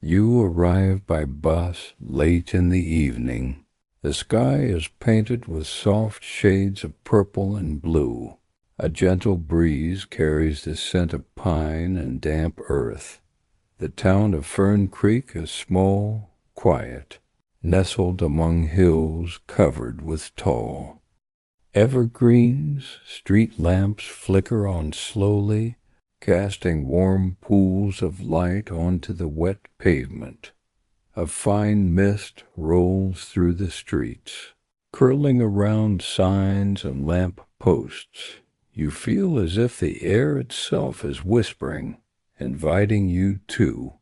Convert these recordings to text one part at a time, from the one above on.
You arrive by bus late in the evening. The sky is painted with soft shades of purple and blue. A gentle breeze carries the scent of pine and damp earth. The town of Fern Creek is small, quiet, nestled among hills covered with tall evergreens. Street lamps flicker on slowly, casting warm pools of light onto the wet pavement. A fine mist rolls through the streets, curling around signs and lamp posts. You feel as if the air itself is whispering, inviting you to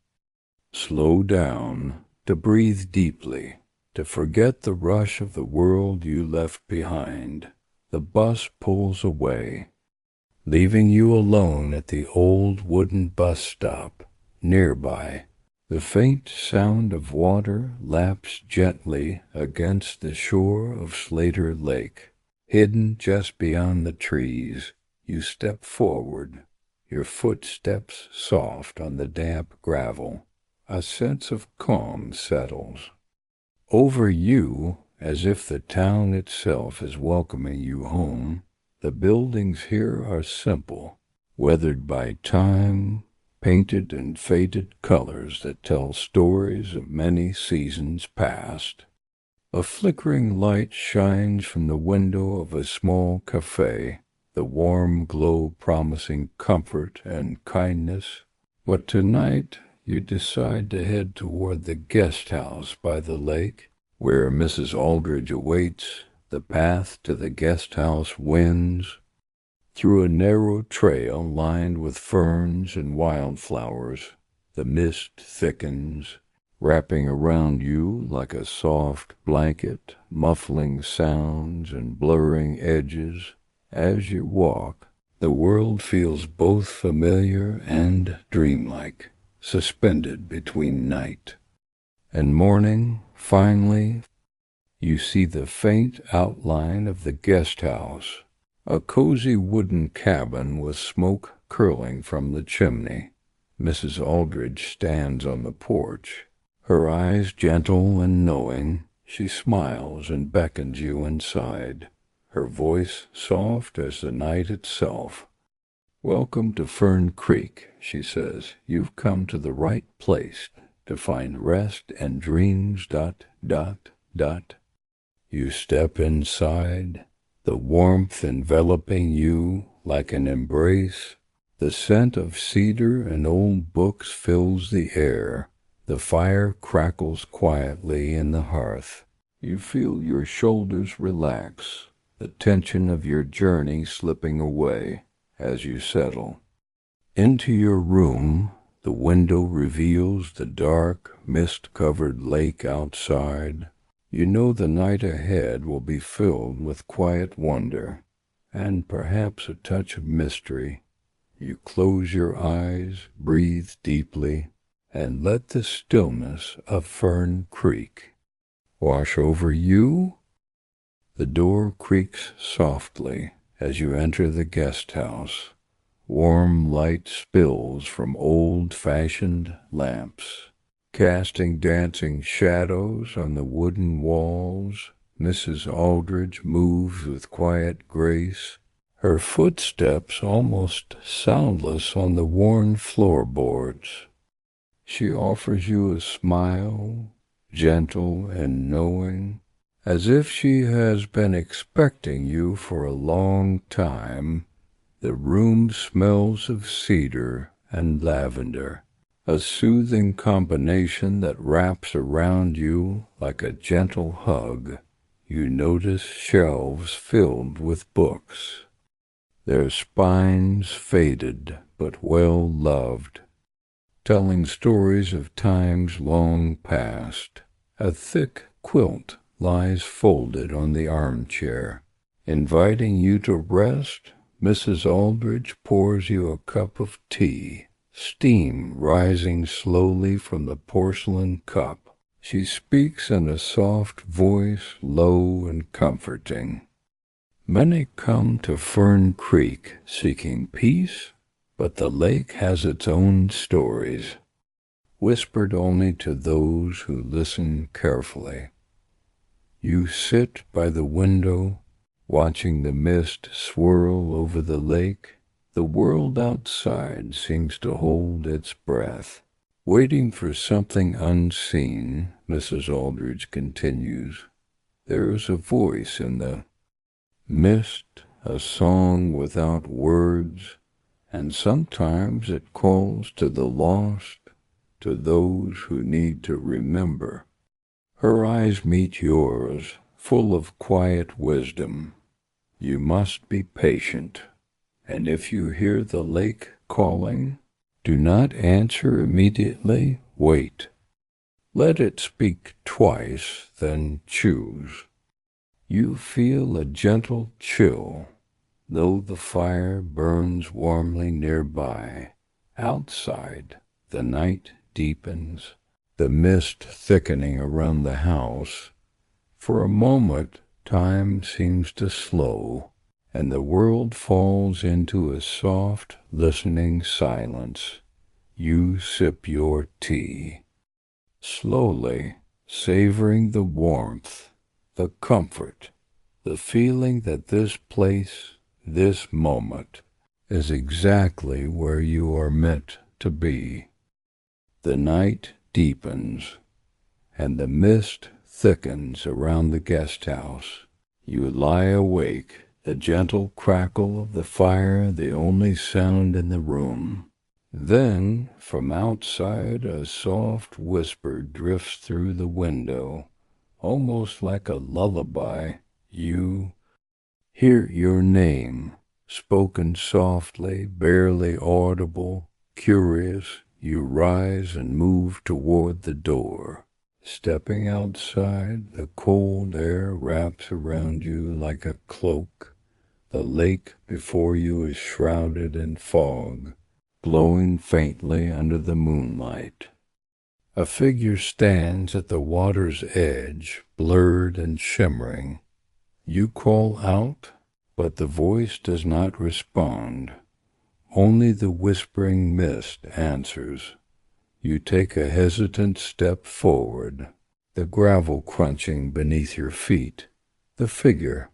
slow down, to breathe deeply, to forget the rush of the world you left behind. The bus pulls away, leaving you alone at the old wooden bus stop. Nearby, the faint sound of water laps gently against the shore of Slater Lake. Hidden just beyond the trees, you step forward, your footsteps soft on the damp gravel. A sense of calm settles over you, as if the town itself is welcoming you home. The buildings here are simple, weathered by time, painted in faded colors that tell stories of many seasons past. A flickering light shines from the window of a small cafe, the warm glow promising comfort and kindness. But tonight you decide to head toward the guest house by the lake, where Mrs. Aldridge awaits. The path to the guest house winds through a narrow trail lined with ferns and wildflowers. The mist thickens, wrapping around you like a soft blanket, muffling sounds and blurring edges. As you walk, the world feels both familiar and dreamlike, suspended between night and morning. Finally, you see the faint outline of the guest house, a cozy wooden cabin with smoke curling from the chimney. Mrs. Aldridge stands on the porch, her eyes gentle and knowing. She smiles and beckons you inside, her voice soft as the night itself. "Welcome to Fern Creek," she says. "You've come to the right place to find rest and dreams. ... You step inside, the warmth enveloping you like an embrace. The scent of cedar and old books fills the air. The fire crackles quietly in the hearth. You feel your shoulders relax, the tension of your journey slipping away as you settle into your room. The window reveals the dark, mist-covered lake outside. You know the night ahead will be filled with quiet wonder and perhaps a touch of mystery. You close your eyes, breathe deeply, and let the stillness of Fern Creek wash over you. The door creaks softly as you enter the guest house. Warm light spills from old-fashioned lamps, casting dancing shadows on the wooden walls. Mrs. Aldridge moves with quiet grace, her footsteps almost soundless on the worn floorboards. She offers you a smile, gentle and knowing, as if she has been expecting you for a long time. The room smells of cedar and lavender, a soothing combination that wraps around you like a gentle hug. You notice shelves filled with books, their spines faded but well loved, telling stories of times long past. A thick quilt lies folded on the armchair, inviting you to rest. Mrs. Aldridge pours you a cup of tea, steam rising slowly from the porcelain cup. She speaks in a soft voice, low and comforting. Many come to Fern Creek seeking peace, but the lake has its own stories. whispered only to those who listen carefully. You sit by the window, watching the mist swirl over the lake. The world outside seems to hold its breath. Waiting for something unseen, Mrs. Aldridge continues. There is a voice in the mist, a song without words, and sometimes it calls to the lost, to those who need to remember. Her eyes meet yours, full of quiet wisdom. You must be patient, and if you hear the lake calling, do not answer immediately. Wait. Let it speak twice, then choose. You feel a gentle chill, though the fire burns warmly nearby. Outside, the night deepens, the mist thickening around the house. For a moment, time seems to slow, and the world falls into a soft, listening silence. You sip your tea, slowly savoring the warmth, the comfort, the feeling that this place, this moment, is exactly where you are meant to be. The night deepens, and the mist thickens around the guest house. You lie awake, the gentle crackle of the fire the only sound in the room. Then, from outside, a soft whisper drifts through the window, almost like a lullaby. You hear your name, spoken softly, barely audible. Curious, you rise and move toward the door. Stepping outside, the cold air wraps around you like a cloak. The lake before you is shrouded in fog, glowing faintly under the moonlight. A figure stands at the water's edge, blurred and shimmering. You call out, but the voice does not respond. Only the whispering mist answers. You take a hesitant step forward, the gravel crunching beneath your feet. The figure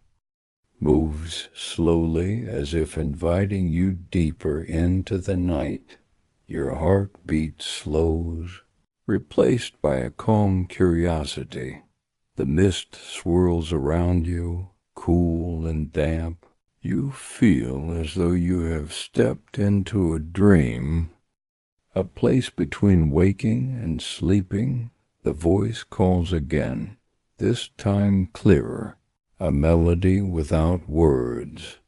moves slowly, as if inviting you deeper into the night. Your heartbeat slows, replaced by a calm curiosity. The mist swirls around you, cool and damp. You feel as though you have stepped into a dream, a place between waking and sleeping. The voice calls again, this time clearer, a melody without words.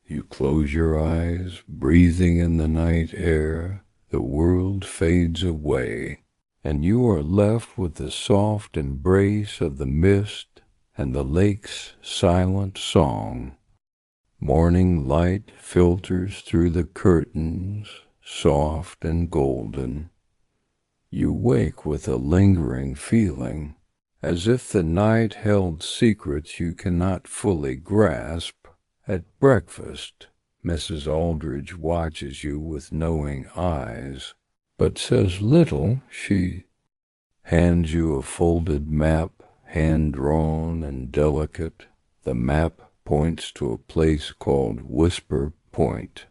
You close your eyes, breathing in the night air. The world fades away, and you are left with the soft embrace of the mist and the lake's silent song. Morning light filters through the curtains, soft and golden. You wake with a lingering feeling, as if the night held secrets you cannot fully grasp. At breakfast, Mrs. Aldridge watches you with knowing eyes, but says little. She hands you a folded map, hand-drawn and delicate. The map points to a place called Whisper Point,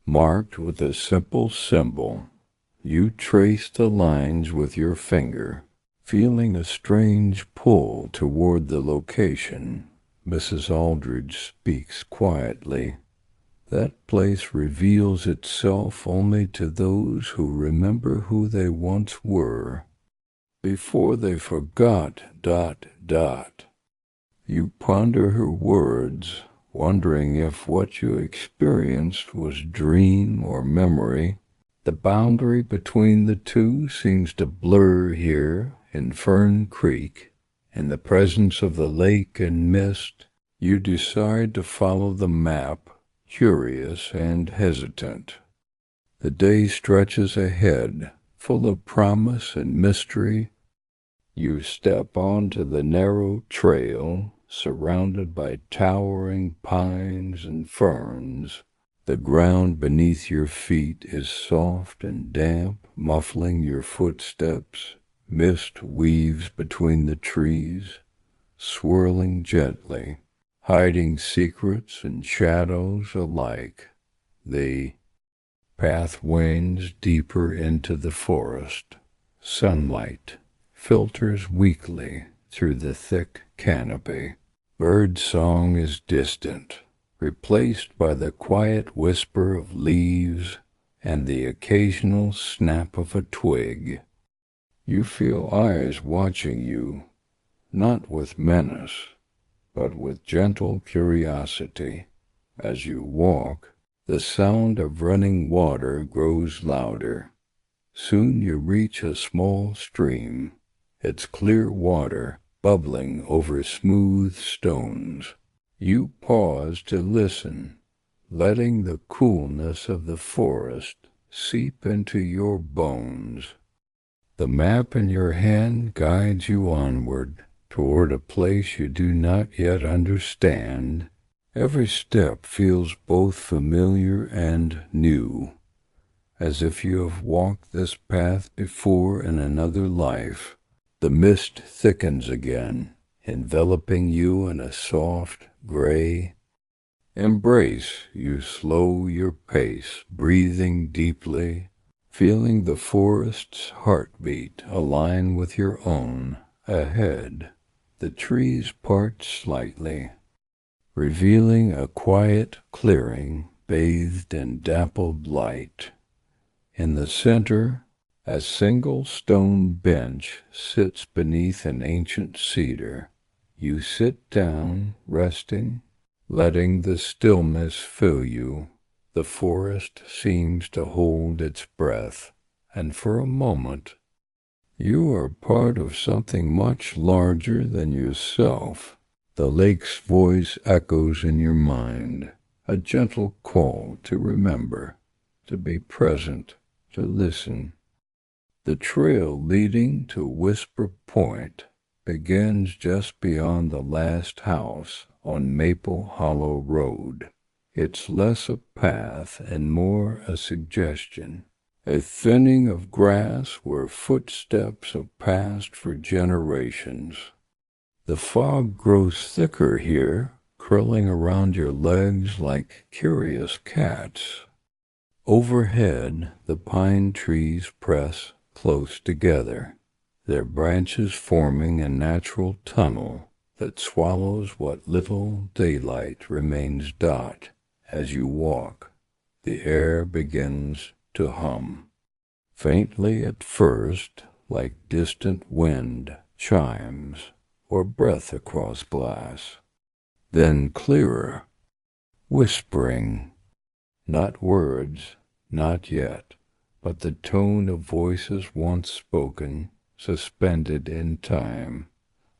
marked with a simple symbol. You trace the lines with your finger, feeling a strange pull toward the location. Mrs. Aldridge speaks quietly. That place reveals itself only to those who remember who they once were, before they forgot ... You ponder her words, wondering if what you experienced was dream or memory. The boundary between the two seems to blur here in Fern Creek. In the presence of the lake and mist, you decide to follow the map, curious and hesitant. The day stretches ahead, full of promise and mystery. You step onto the narrow trail, surrounded by towering pines and ferns. The ground beneath your feet is soft and damp, muffling your footsteps. Mist weaves between the trees, swirling gently, hiding secrets and shadows alike. The path wanes deeper into the forest. Sunlight filters weakly through the thick canopy. Bird song is distant, replaced by the quiet whisper of leaves and the occasional snap of a twig. You feel eyes watching you, not with menace, but with gentle curiosity. As you walk, the sound of running water grows louder. Soon you reach a small stream, its clear water bubbling over smooth stones. You pause to listen, letting the coolness of the forest seep into your bones. The map in your hand guides you onward toward a place you do not yet understand. Every step feels both familiar and new, as if you have walked this path before in another life. The mist thickens again, enveloping you in a soft, gray embrace. You slow your pace, breathing deeply, feeling the forest's heartbeat align with your own. Ahead, the trees part slightly, revealing a quiet clearing bathed in dappled light. In the center, a single stone bench sits beneath an ancient cedar. You sit down, resting, letting the stillness fill you. The forest seems to hold its breath, and for a moment, you are part of something much larger than yourself. The lake's voice echoes in your mind, a gentle call to remember, to be present, to listen. The trail leading to Whisper Point begins just beyond the last house on Maple Hollow Road. It's less a path and more a suggestion, a thinning of grass where footsteps have passed for generations. The fog grows thicker here, curling around your legs like curious cats. Overhead, the pine trees press close together, their branches forming a natural tunnel that swallows what little daylight remains. As you walk, the air begins to hum, faintly at first, like distant wind chimes or breath across glass, then clearer, whispering, not words, not yet, but the tone of voices once spoken, suspended in time.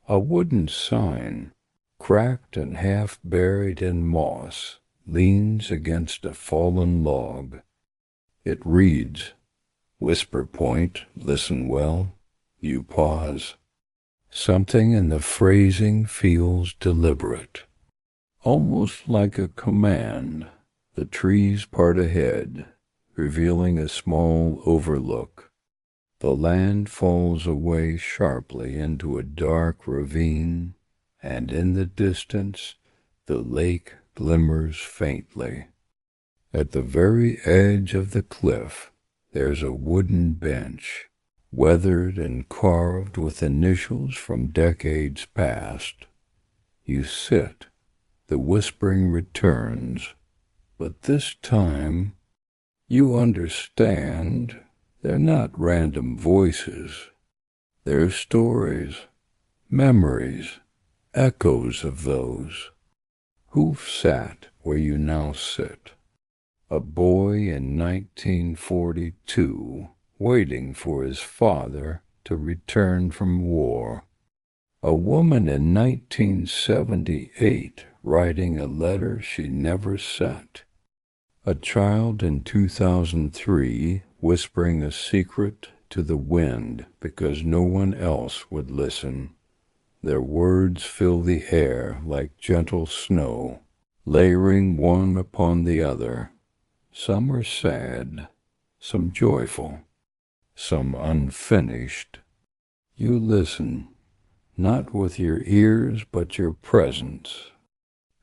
A wooden sign, cracked and half buried in moss, leans against a fallen log. It reads, "Whisper Point, listen well." You pause. Something in the phrasing feels deliberate, almost like a command. The trees part ahead, revealing a small overlook. The land falls away sharply into a dark ravine, and in the distance the lake glimmers faintly. At the very edge of the cliff, there's a wooden bench, weathered and carved with initials from decades past. You sit, the whispering returns, but this time you understand they're not random voices. They're stories, memories, echoes of those who've sat where you now sit. A boy in 1942 waiting for his father to return from war. A woman in 1978 writing a letter she never sent. A child in 2003 whispering a secret to the wind because no one else would listen. Their words fill the air like gentle snow, layering one upon the other. Some are sad, some joyful, some unfinished. You listen, not with your ears but your presence,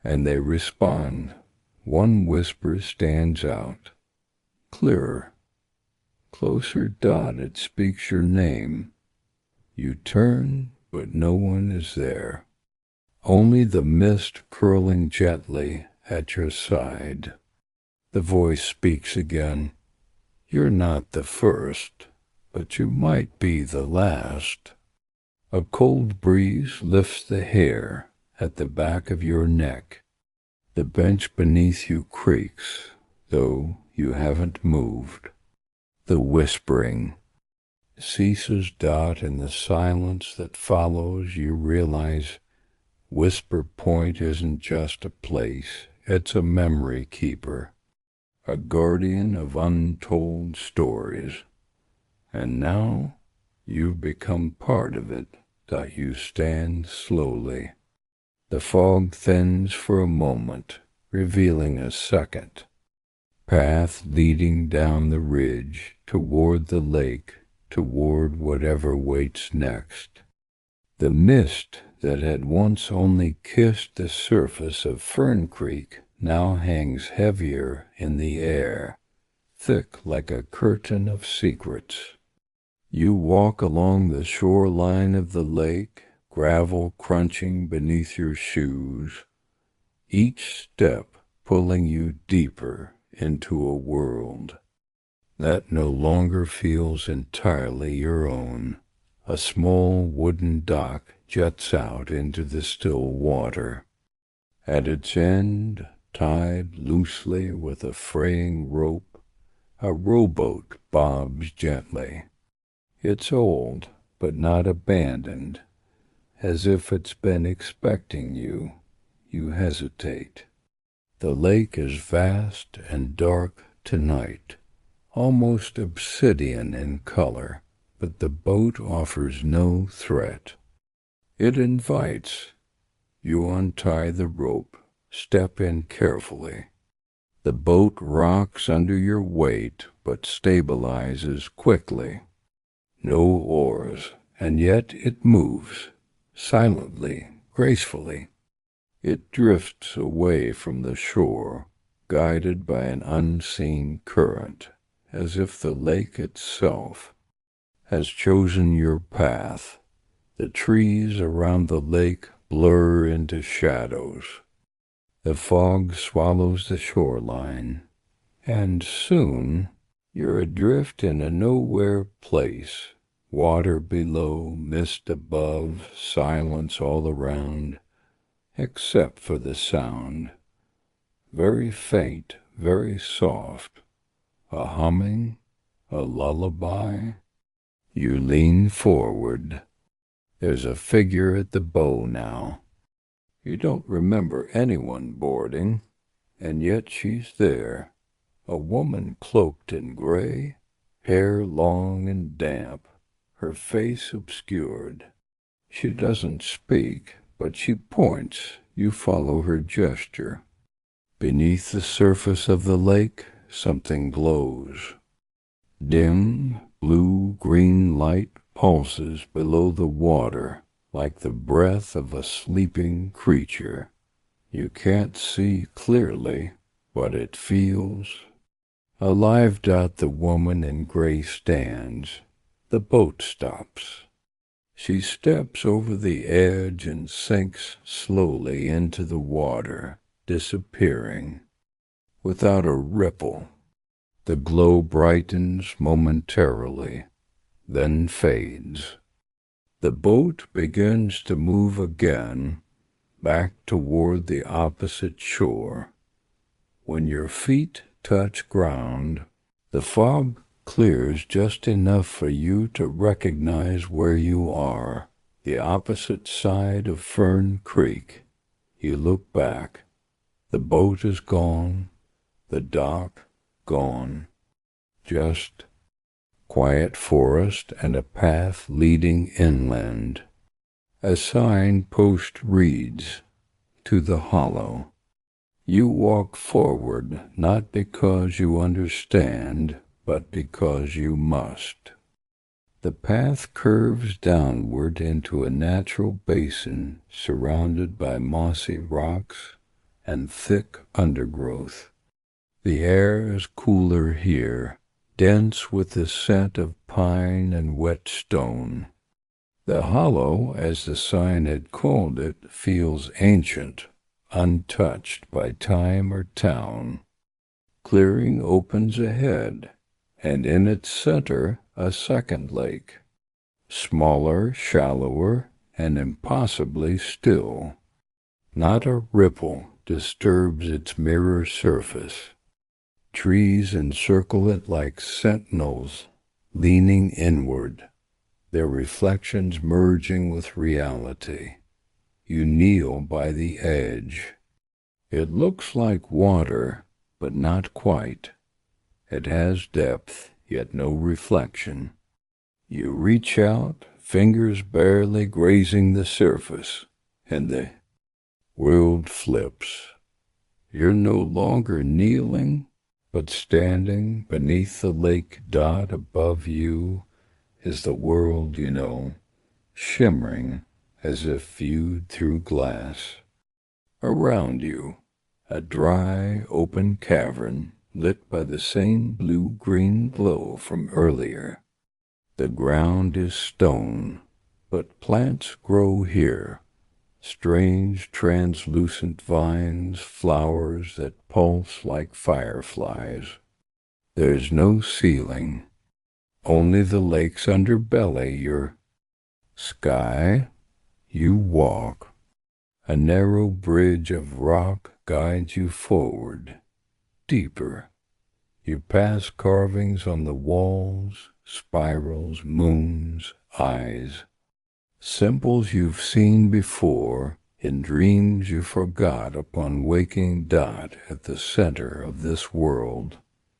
and they respond. One whisper stands out, clearer, closer. It speaks your name. You turn, but no one is there. Only the mist curling gently at your side. The voice speaks again. You're not the first, but you might be the last. A cold breeze lifts the hair at the back of your neck. The bench beneath you creaks, though you haven't moved. The whispering ceases. In the silence that follows, you realize Whisper Point isn't just a place, it's a memory keeper, a guardian of untold stories. And now you've become part of it. You stand slowly. The fog thins for a moment, revealing a second path leading down the ridge toward the lake, toward whatever waits next. The mist that had once only kissed the surface of Fern Creek now hangs heavier in the air, thick like a curtain of secrets. You walk along the shoreline of the lake, gravel crunching beneath your shoes, each step pulling you deeper into a world that no longer feels entirely your own. A small wooden dock juts out into the still water. At its end, tied loosely with a fraying rope, a rowboat bobs gently. It's old, but not abandoned, as if it's been expecting you. You hesitate. The lake is vast and dark tonight, almost obsidian in color, but the boat offers no threat. It invites. You untie the rope, step in carefully. The boat rocks under your weight, but stabilizes quickly. No oars, and yet it moves, silently, gracefully. It drifts away from the shore, guided by an unseen current, as if the lake itself has chosen your path. The trees around the lake blur into shadows. The fog swallows the shoreline, and soon you're adrift in a nowhere place. Water below, mist above, silence all around, except for the sound. Very faint, very soft. A humming, a lullaby. You lean forward. There's a figure at the bow now. You don't remember anyone boarding, and yet she's there. A woman cloaked in gray, hair long and damp, her face obscured. She doesn't speak, but she points. You follow her gesture. Beneath the surface of the lake, something glows. Dim, blue-green light pulses below the water, like the breath of a sleeping creature. You can't see clearly, but it feels alive. The woman in gray stands. The boat stops. She steps over the edge and sinks slowly into the water, disappearing. Without a ripple, the glow brightens momentarily, then fades. The boat begins to move again, back toward the opposite shore. When your feet touch ground, the fog clears just enough for you to recognize where you are, the opposite side of Fern Creek. You look back. The boat is gone, the dock gone. Just quiet forest and a path leading inland. A signpost reads, "To the Hollow." You walk forward not because you understand, but because you must. The path curves downward into a natural basin surrounded by mossy rocks and thick undergrowth. The air is cooler here, dense with the scent of pine and wet stone. The hollow, as the sign had called it, feels ancient, untouched by time or town. Clearing opens ahead, and in its center a second lake, smaller, shallower, and impossibly still. Not a ripple disturbs its mirror surface. Trees encircle it like sentinels, leaning inward, their reflections merging with reality. You kneel by the edge. It looks like water, but not quite. It has depth, yet no reflection. You reach out, fingers barely grazing the surface, and the world flips. You're no longer kneeling, but standing beneath the lake dot above you is the world you know, shimmering as if viewed through glass. Around you, a dry, open cavern lit by the same blue-green glow from earlier. The ground is stone, but plants grow here. Strange, translucent vines, flowers that pulse like fireflies. There's no ceiling, only the lake's underbelly, your sky. You walk. A narrow bridge of rock guides you forward, deeper. You pass carvings on the walls, spirals, moons, eyes. Symbols you've seen before, in dreams you forgot. Upon waking dot at the center of this world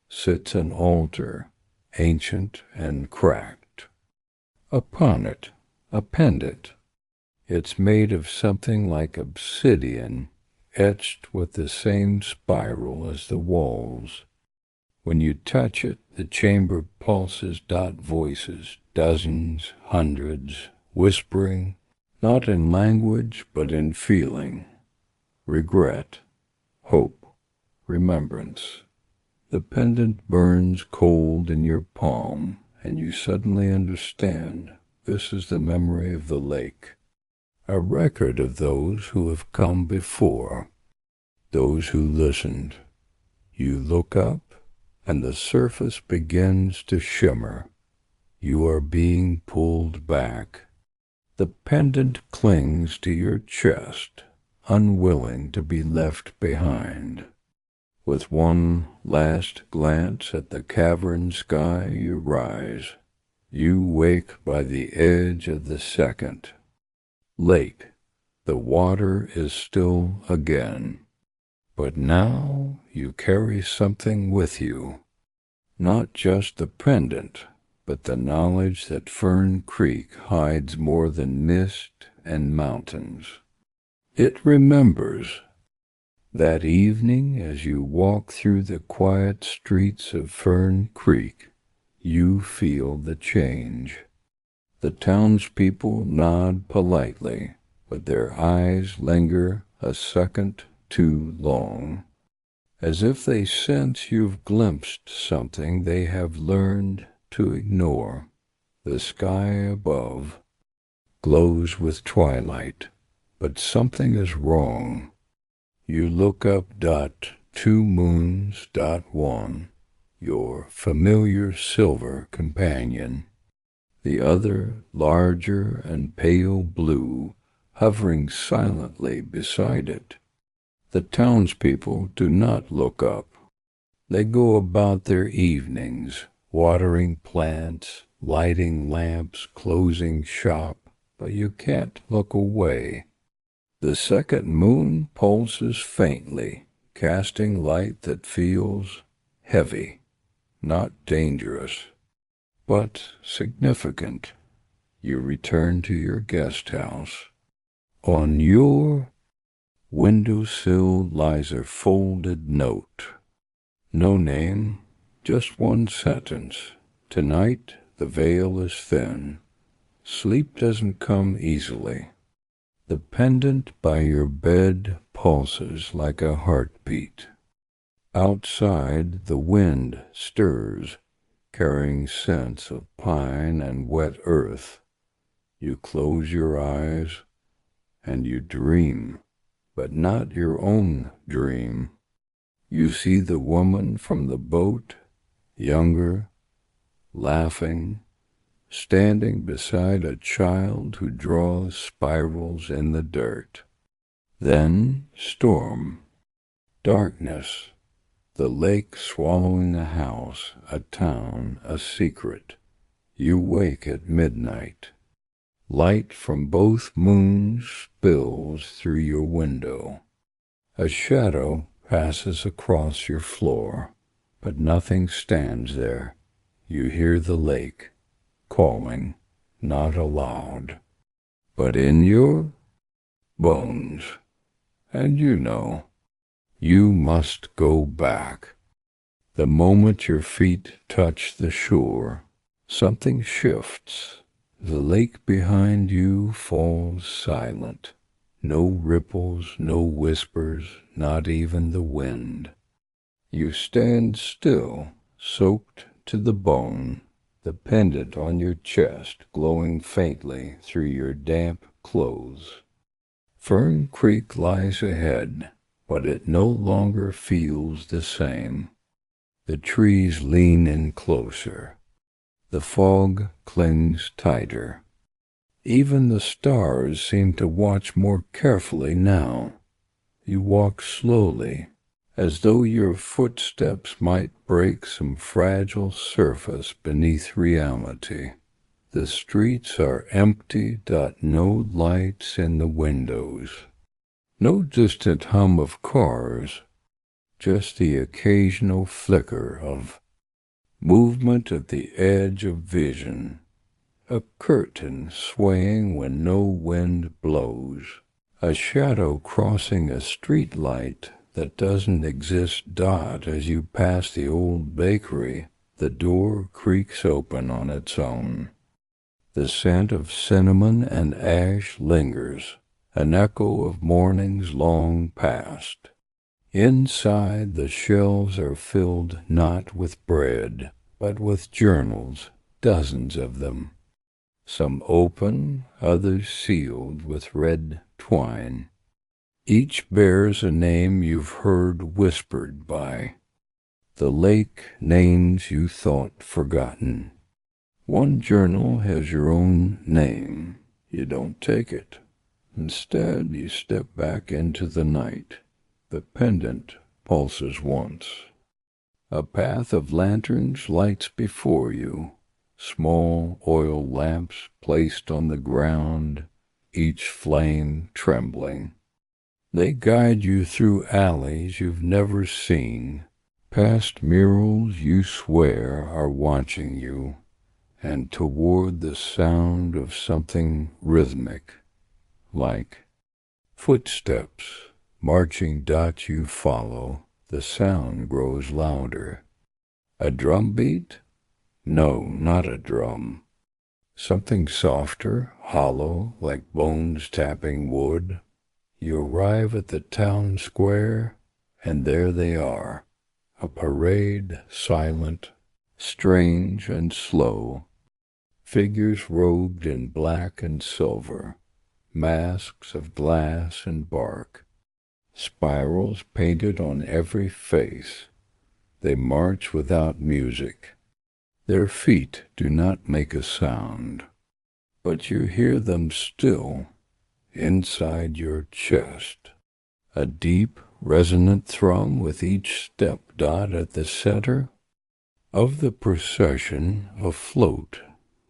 sits an altar, ancient and cracked. Upon it, a pendant. It's made of something like obsidian, etched with the same spiral as the walls. When you touch it, the chamber pulses. Voices, dozens, hundreds, whispering, not in language, but in feeling. Regret, hope, remembrance. The pendant burns cold in your palm, and you suddenly understand this is the memory of the lake, a record of those who have come before, those who listened. You look up, and the surface begins to shimmer. You are being pulled back. The pendant clings to your chest, unwilling to be left behind. With one last glance at the cavern sky, you rise. You wake by the edge of the second lake. The water is still again. But now you carry something with you. Not just the pendant, but the knowledge that Fern Creek hides more than mist and mountains. It remembers that evening as you walk through the quiet streets of Fern Creek. You feel the change. The townspeople nod politely, but their eyes linger a second too long, as if they sense you've glimpsed something they have learned to ignore. The sky above glows with twilight, but something is wrong. You look up. Two moons. One, your familiar silver companion. The other, larger and pale blue, hovering silently beside it. The townspeople do not look up. They go about their evenings, watering plants, lighting lamps, closing shop, but you can't look away. The second moon pulses faintly, casting light that feels heavy, not dangerous, but significant. You return to your guest house. On your Windowsill lies a folded note. No name, just one sentence. Tonight the veil is thin. Sleep doesn't come easily. The pendant by your bed pulses like a heartbeat. Outside the wind stirs, carrying scents of pine and wet earth. You close your eyes and you dream, but not your own dream. You see the woman from the boat, younger, laughing, standing beside a child who draws spirals in the dirt. Then storm, darkness, the lake swallowing a house, a town, a secret. You wake at midnight. Light from both moons spills through your window. A shadow passes across your floor, but nothing stands there. You hear the lake calling, not aloud, but in your bones. And you know, you must go back. The moment your feet touch the shore, something shifts. The lake behind you falls silent. No ripples, no whispers, not even the wind. You stand still, soaked to the bone, the pendant on your chest glowing faintly through your damp clothes. Fern Creek lies ahead, but it no longer feels the same. The trees lean in closer. The fog clings tighter. Even the stars seem to watch more carefully now. You walk slowly, as though your footsteps might break some fragile surface beneath reality. The streets are empty, no lights in the windows. No distant hum of cars, just the occasional flicker of movement at the edge of vision. A curtain swaying when no wind blows. A shadow crossing a street light that doesn't exist. As you pass the old bakery, the door creaks open on its own. The scent of cinnamon and ash lingers, an echo of mornings long past. Inside, the shelves are filled not with bread, but with journals, dozens of them. Some open, others sealed with red twine. Each bears a name you've heard whispered by. The lake names you thought forgotten. One journal has your own name. You don't take it. Instead, you step back into the night. The pendant pulses once. A path of lanterns lights before you. Small oil lamps placed on the ground, each flame trembling. They guide you through alleys you've never seen, past murals you swear are watching you, and toward the sound of something rhythmic, like footsteps, marching. You follow. The sound grows louder. A drum beat? No, not a drum. Something softer, hollow, like bones tapping wood. You arrive at the town square, and there they are. A parade, silent, strange and slow. Figures robed in black and silver. Masks of glass and bark. Spirals painted on every face. They march without music. Their feet do not make a sound, but you hear them still inside your chest. A deep, resonant thrum with each step. At the center of the procession, a float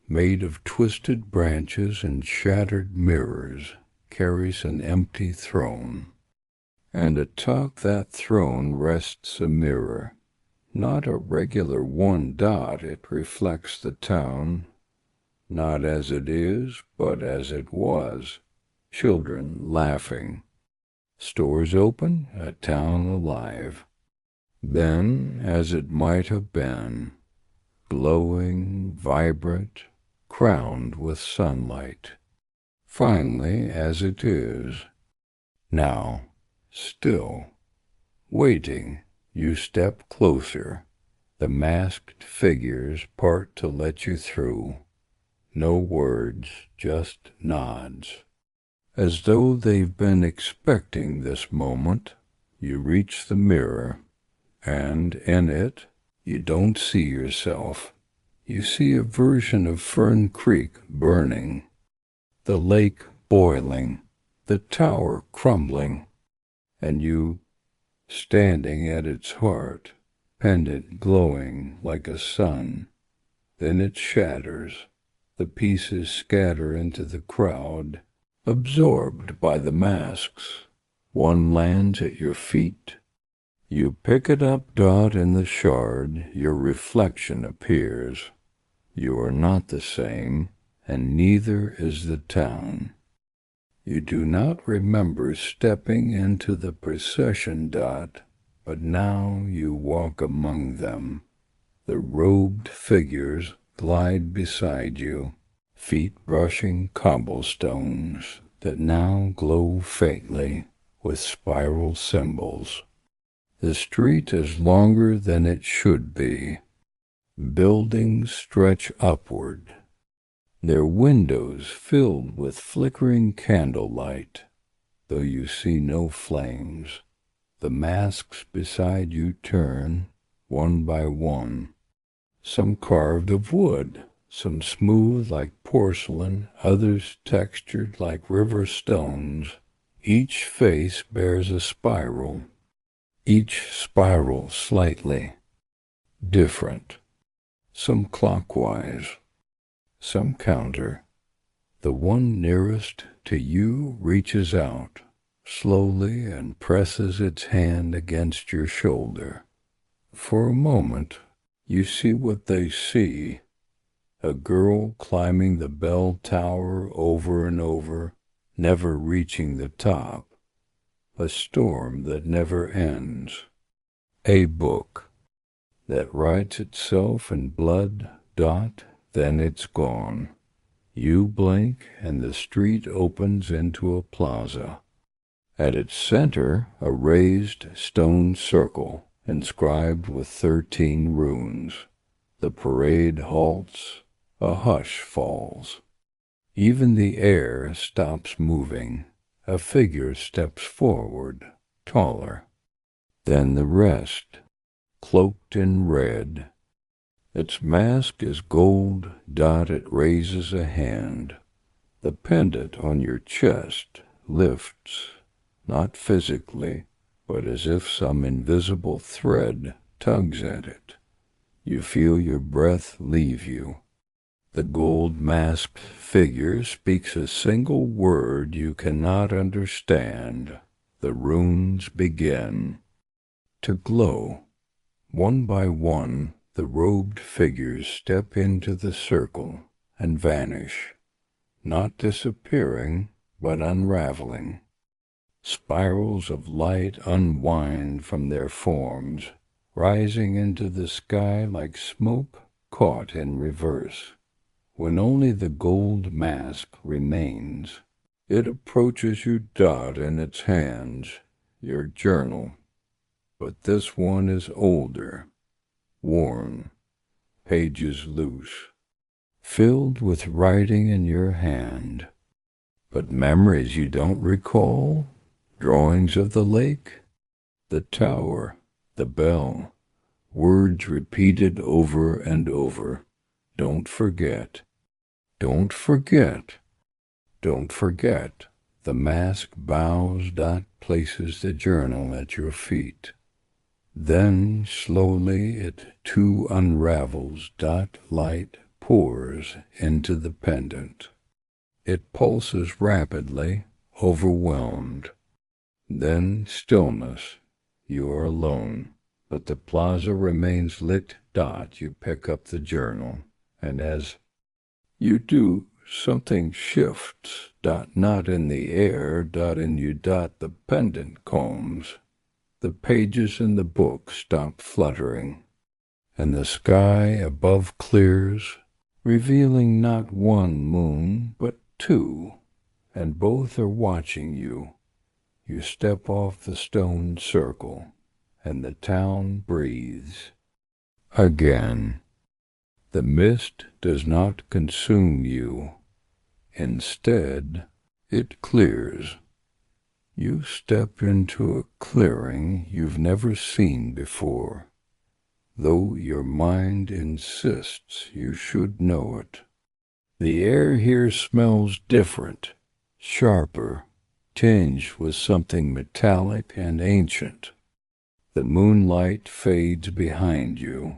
made of twisted branches and shattered mirrors carries an empty throne. And atop that throne rests a mirror. Not a regular one. It reflects the town, not as it is, but as it was. Children laughing, Stores open, a town alive. Then, as it might have been, glowing, vibrant, crowned with sunlight. Finally, as it is. Now, still, waiting, you step closer. The masked figures part to let you through. No words, just nods. As though they've been expecting this moment, you reach the mirror, and in it, you don't see yourself. You see a version of Fern Creek burning, the lake boiling, the tower crumbling, and you standing at its heart, pendant glowing like a sun. Then it shatters. The pieces scatter into the crowd, absorbed by the masks. One lands at your feet. You pick it up, Dot, in the shard. Your reflection appears. You are not the same, and neither is the town. You do not remember stepping into the procession, Dot, but now you walk among them. The robed figures glide beside you, feet brushing cobblestones that now glow faintly with spiral symbols. The street is longer than it should be. Buildings stretch upward, their windows filled with flickering candlelight, though you see no flames. The masks beside you turn, one by one, some carved of wood, some smooth like porcelain, others textured like river stones. Each face bears a spiral, each spiral slightly different, some clockwise, some counter. The one nearest to you reaches out slowly and presses its hand against your shoulder. For a moment, you see what they see, a girl climbing the bell tower over and over, never reaching the top, a storm that never ends, a book that writes itself in blood, Dot, then it's gone. You blink and the street opens into a plaza. At its center, a raised stone circle inscribed with 13 runes. The parade halts, a hush falls. Even the air stops moving. A figure steps forward, taller. Then the rest, cloaked in red. Its mask is gold. Dot, it raises a hand. The pendant on your chest lifts, not physically, but as if some invisible thread tugs at it. You feel your breath leave you. The gold-masked figure speaks a single word you cannot understand. The runes begin to glow. One by one, the robed figures step into the circle and vanish, not disappearing, but unraveling. Spirals of light unwind from their forms, rising into the sky like smoke caught in reverse. When only the gold mask remains, it approaches you, Dot, in its hands, your journal. But this one is older, worn, pages loose, filled with writing in your hand. But memories you don't recall, drawings of the lake, the tower, the bell, words repeated over and over. Don't forget, don't forget, don't forget. The mask bows. Dot places the journal at your feet. Then slowly it too unravels. Dot, light pours into the pendant. It pulses rapidly, overwhelmed. Then stillness. You are alone, but the plaza remains lit. Dot, you pick up the journal, and as you do something shifts, not in the air, in you, the pendant combs. The pages in the book stop fluttering, and the sky above clears, revealing not one moon, but two, and both are watching you. You step off the stone circle, and the town breathes. Again, the mist does not consume you. Instead, it clears. You step into a clearing you've never seen before, though your mind insists you should know it. The air here smells different, sharper, tinged with something metallic and ancient. The moonlight fades behind you,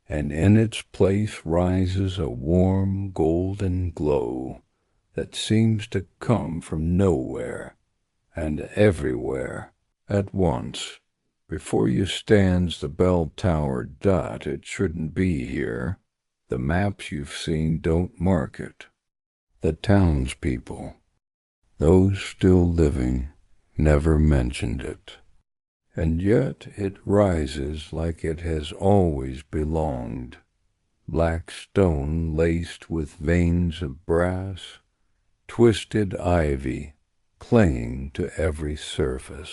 and in its place rises a warm golden glow that seems to come from nowhere and everywhere at once. Before you stands the bell tower. It shouldn't be here. The maps you've seen don't mark it. The townspeople, those still living, never mentioned it. And yet it rises like it has always belonged, black stone laced with veins of brass, twisted ivy clinging to every surface.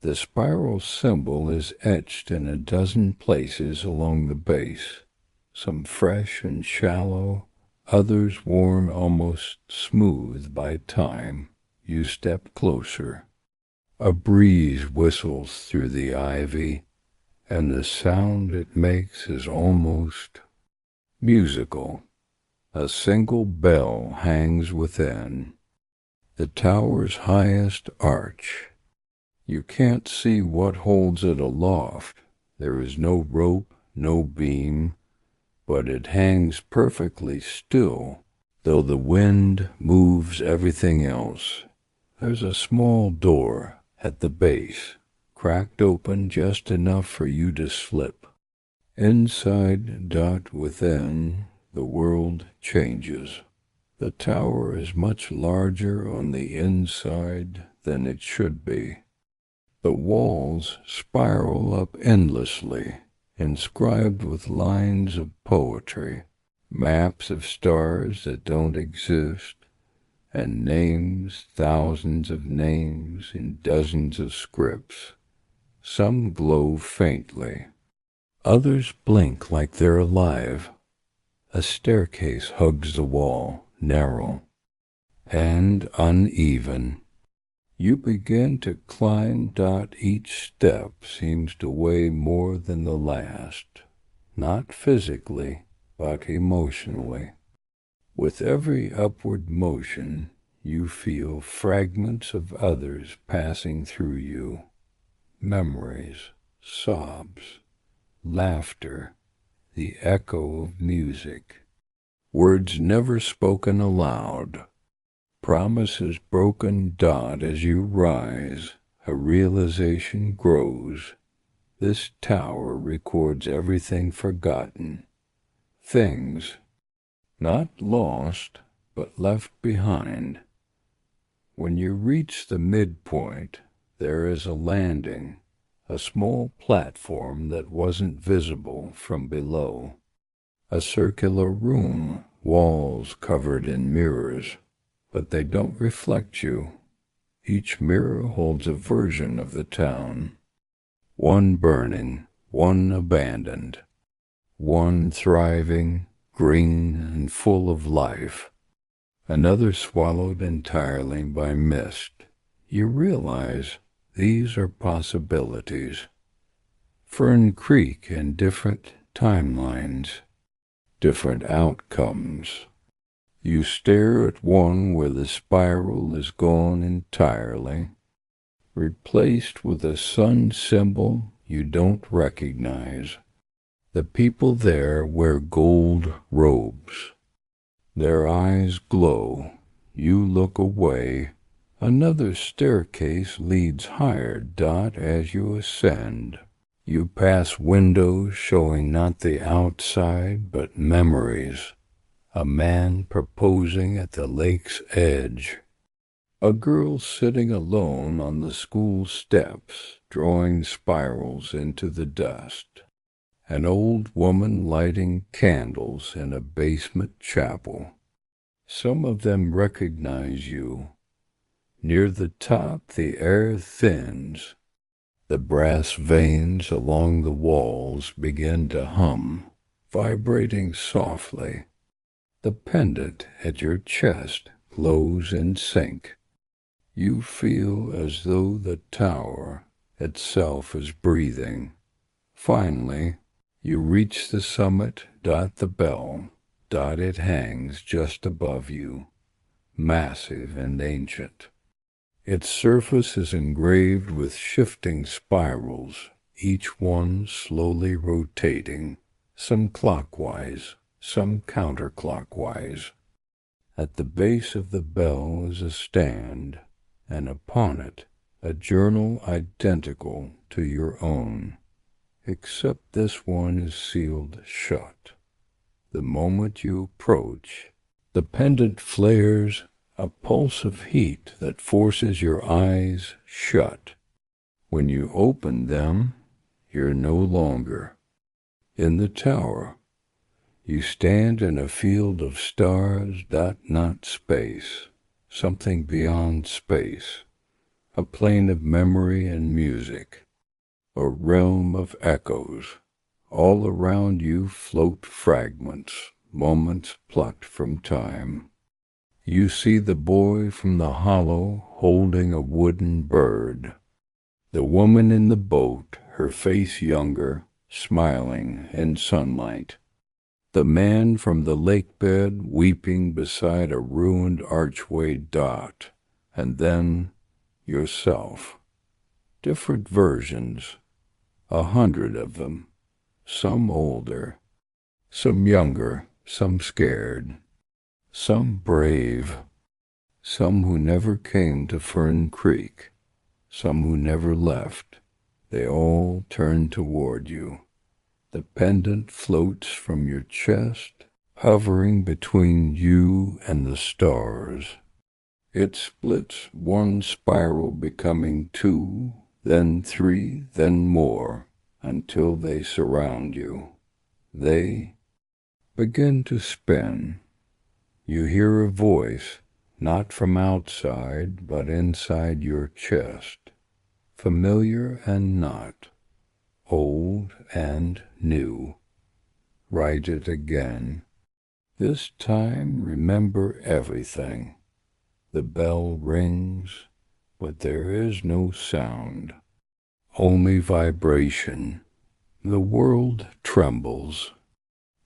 The spiral symbol is etched in a dozen places along the base, some fresh and shallow, others worn almost smooth by time. You step closer. A breeze whistles through the ivy, and the sound it makes is almost musical. A single bell hangs within, the tower's highest arch. You can't see what holds it aloft. There is no rope, no beam, but it hangs perfectly still, though the wind moves everything else. There's a small door at the base, cracked open just enough for you to slip. Inside, within, the world changes. The tower is much larger on the inside than it should be. The walls spiral up endlessly, inscribed with lines of poetry, maps of stars that don't exist, and names, thousands of names in dozens of scripts. Some glow faintly. Others blink like they're alive. A staircase hugs the wall, narrow and uneven. You begin to climb. Each step seems to weigh more than the last, not physically, but emotionally. With every upward motion, you feel fragments of others passing through you, memories, sobs, laughter, the echo of music, words never spoken aloud, promises broken. As you rise, a realization grows. This tower records everything forgotten, things not lost, but left behind. When you reach the midpoint, there is a landing, a small platform that wasn't visible from below. A circular room, walls covered in mirrors, but they don't reflect you. Each mirror holds a version of the town. One burning, one abandoned, one thriving, green and full of life, another swallowed entirely by mist. You realize these are possibilities. Fern Creek and different timelines, different outcomes. You stare at one where the spiral is gone entirely, replaced with a sun symbol you don't recognize. The people there wear gold robes. Their eyes glow. You look away. Another staircase leads higher. As you ascend, you pass windows showing not the outside but memories. A man proposing at the lake's edge. A girl sitting alone on the school steps, drawing spirals into the dust. An old woman lighting candles in a basement chapel. Some of them recognize you. Near the top, the air thins. The brass veins along the walls begin to hum, vibrating softly. The pendant at your chest glows in sync. You feel as though the tower itself is breathing. Finally, you reach the summit. The bell. It hangs just above you, massive and ancient. Its surface is engraved with shifting spirals, each one slowly rotating, some clockwise, some counterclockwise. At the base of the bell is a stand, and upon it a journal identical to your own, except this one is sealed shut. The moment you approach, the pendant flares, a pulse of heat that forces your eyes shut. When you open them, you're no longer in the tower. You stand in a field of stars, not space, something beyond space, a plane of memory and music, a realm of echoes. All around you float fragments, moments plucked from time. You see the boy from the hollow holding a wooden bird. The woman in the boat, her face younger, smiling in sunlight. The man from the lake bed weeping beside a ruined archway. And then yourself. Different versions, 100 of them. Some older, some younger, some scared, some brave, some who never came to Fern Creek, some who never left. They all turn toward you. The pendant floats from your chest, hovering between you and the stars. It splits, one spiral becoming 2, then 3, then more, until they surround you. They begin to spin. You hear a voice, not from outside, but inside your chest, familiar and not, old and new. Write it again. This time remember everything. The bell rings, but there is no sound. Only vibration. The world trembles.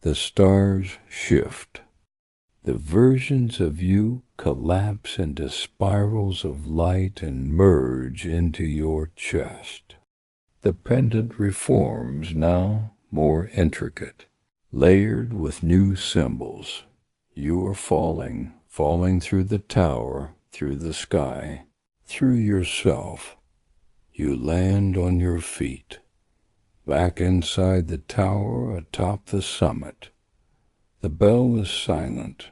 The stars shift. The versions of you collapse into spirals of light and merge into your chest. The pendant reforms, now more intricate, layered with new symbols. You are falling through the tower, through the sky, through yourself. You land on your feet, back inside the tower atop the summit. The bell is silent,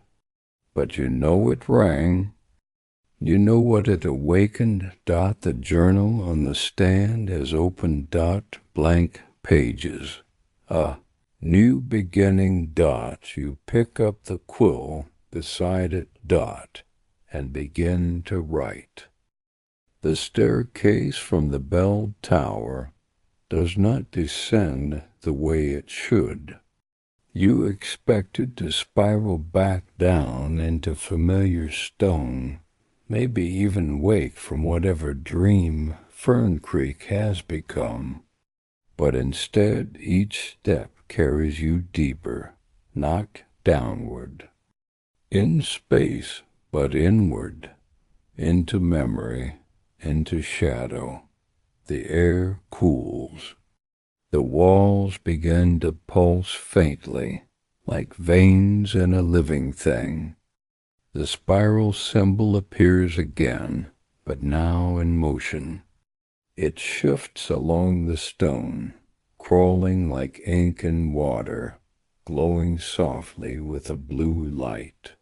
but you know it rang. You know what it awakened. The journal on the stand has opened. Blank pages. A new beginning. You pick up the quill beside it. And begin to write. The staircase from the bell tower does not descend the way it should. You expected to spiral back down into familiar stone, maybe even wake from whatever dream Fern Creek has become. But instead, each step carries you deeper, not downward. In space, but inward, into memory, into shadow. The air cools. The walls begin to pulse faintly, like veins in a living thing. The spiral symbol appears again, but now in motion. It shifts along the stone, crawling like ink in water, glowing softly with a blue light.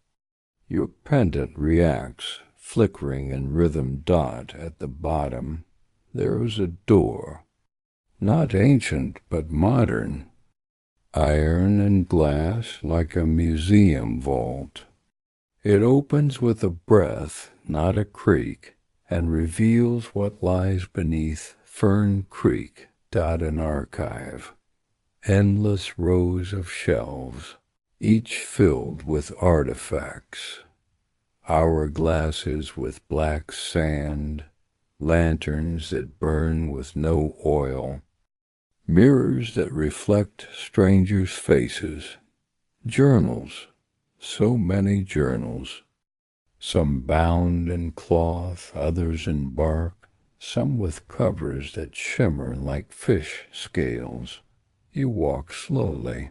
Your pendant reacts, flickering in rhythm dot at the bottom. There is a door, not ancient but modern, iron and glass like a museum vault. It opens with a breath, not a creak, and reveals what lies beneath Fern Creek, an archive. Endless rows of shelves, each filled with artifacts. Hourglasses with black sand, lanterns that burn with no oil, mirrors that reflect strangers' faces, journals, so many journals, some bound in cloth, others in bark, some with covers that shimmer like fish scales. You walk slowly.